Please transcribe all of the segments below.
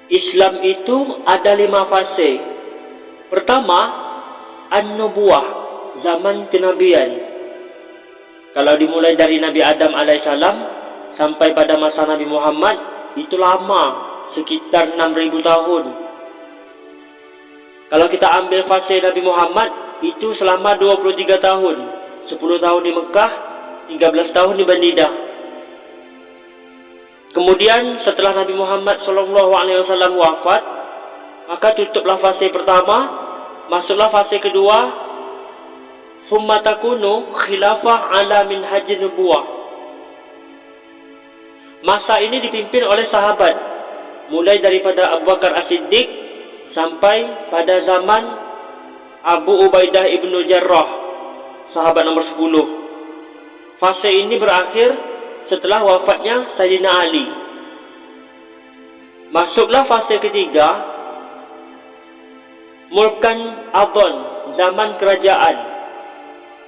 Islam itu ada 5 fase. Pertama, an-nubuwah, zaman kenabian. Kalau dimulai dari Nabi Adam alaihissalam sampai pada masa Nabi Muhammad, itu lama, sekitar 6.000 tahun. Kalau kita ambil fase Nabi Muhammad, itu selama 23 tahun. 10 tahun di Mekah, 13 tahun di Madinah. Kemudian setelah Nabi Muhammad SAW wafat, maka tutuplah fase pertama, masuklah fase kedua, thumma takunu khilafah ala minhaj nubuwah. Masa ini dipimpin oleh sahabat, mulai daripada Abu Bakar As-Siddiq sampai pada zaman Abu Ubaidah ibnu Jarrah, sahabat nomor 10. Fase ini berakhir setelah wafatnya Sayyidina Ali. Masuklah fase ketiga, Mulkan Adhan, zaman kerajaan.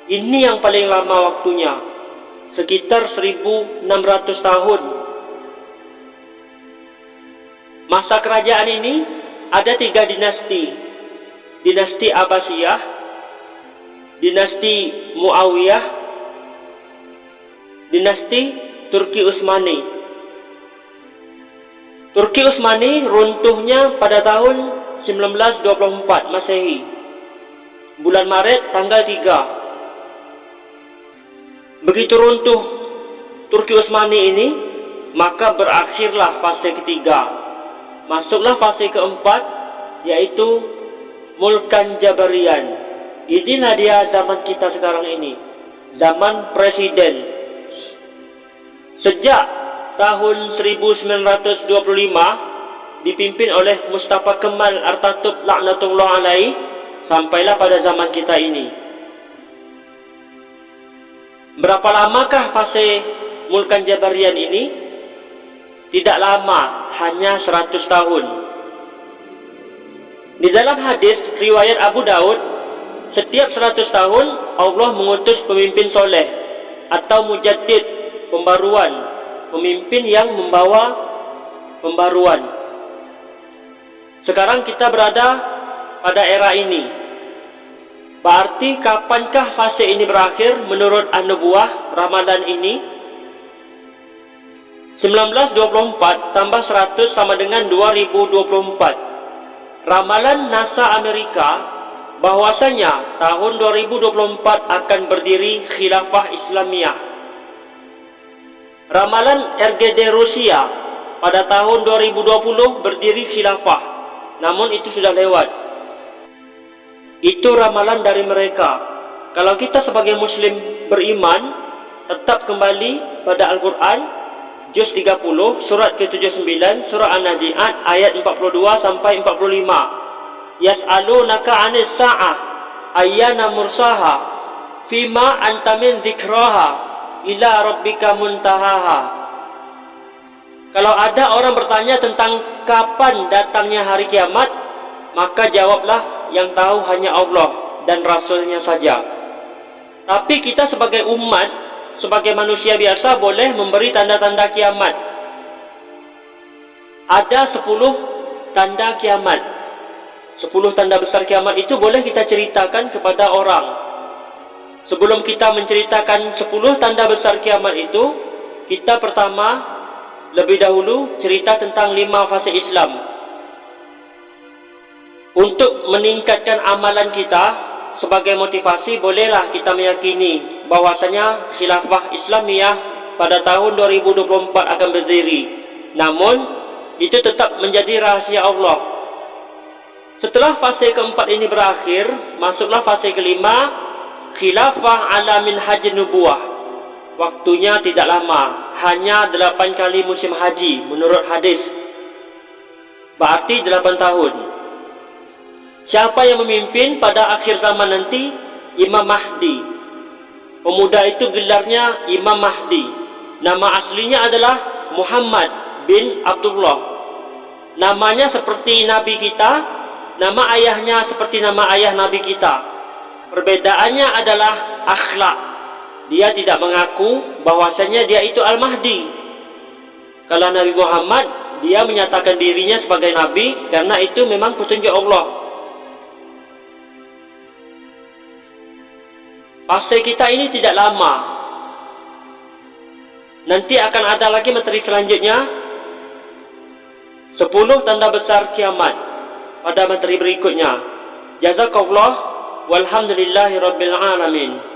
Ini yang paling lama waktunya, sekitar 1600 tahun. Masa kerajaan ini ada 3 dinasti. Dinasti Abbasiyah, dinasti Muawiyah, dinasti Turki Utsmani. Turki Utsmani runtuhnya pada tahun 1924 Masehi, bulan Maret tanggal 3. Begitu runtuh Turki Utsmani ini, maka berakhirlah fase ketiga. Masuklah fase keempat, yaitu Mulkan Jabarian. Inilah dia zaman kita sekarang ini, zaman presiden. Sejak tahun 1925 dipimpin oleh Mustafa Kemal Atatürk laknatullah alaih, sampailah pada zaman kita ini. Berapa lamakah fase Mulkan Jabarian ini? Tidak lama, hanya 100 tahun. Di dalam hadis riwayat Abu Daud, setiap 100 tahun Allah mengutus pemimpin soleh atau mujaddid, pembaruan, pemimpin yang membawa pembaruan. Sekarang kita berada pada era ini. Berarti kapankah fase ini berakhir menurut an-nubuwah, ramalan ini? 1924 tambah 100 sama dengan 2024. Ramalan NASA Amerika bahwasanya tahun 2024 akan berdiri khilafah Islamiyah. Ramalan RGD Rusia pada tahun 2020 berdiri khilafah, namun itu sudah lewat. Itu ramalan dari mereka. Kalau kita sebagai muslim beriman, tetap kembali pada Al-Quran, juz 30, surat ke-79, surah An-Nazi'at, ayat 42 sampai 45. Yas'alunaka 'anis sa'ah ayyana mursaha fima anta min dzikraha ila rabbika muntahaha. Kalau ada orang bertanya tentang kapan datangnya hari kiamat, maka jawablah yang tahu hanya Allah dan Rasulnya saja. Tapi kita sebagai umat, sebagai manusia biasa boleh memberi tanda-tanda kiamat. Ada 10 tanda kiamat. 10 tanda besar kiamat itu boleh kita ceritakan kepada orang. Sebelum kita menceritakan 10 tanda besar kiamat itu, kita pertama lebih dahulu cerita tentang 5 fase Islam. Untuk meningkatkan amalan kita sebagai motivasi, bolehlah kita meyakini bahwasanya khilafah Islamiyah pada tahun 2024 akan berdiri. Namun itu tetap menjadi rahasia Allah. Setelah fase keempat ini berakhir, masuklah fase kelima, khilafah ala minhaj nubuwah. Waktunya tidak lama, hanya 8 kali musim haji menurut hadis. Berarti 8 tahun. Siapa yang memimpin pada akhir zaman nanti? Imam Mahdi. Pemuda itu gelarnya Imam Mahdi. Nama aslinya adalah Muhammad bin Abdullah. Namanya seperti Nabi kita, nama ayahnya seperti nama ayah Nabi kita. Perbedaannya adalah akhlak. Dia tidak mengaku bahwasanya dia itu Al-Mahdi. Kalau Nabi Muhammad dia menyatakan dirinya sebagai nabi karena itu memang petunjuk Allah. Fase kita ini tidak lama. Nanti akan ada lagi materi selanjutnya, 10 tanda besar kiamat, pada materi berikutnya. Jazakallah walhamdulillahirabbil alamin.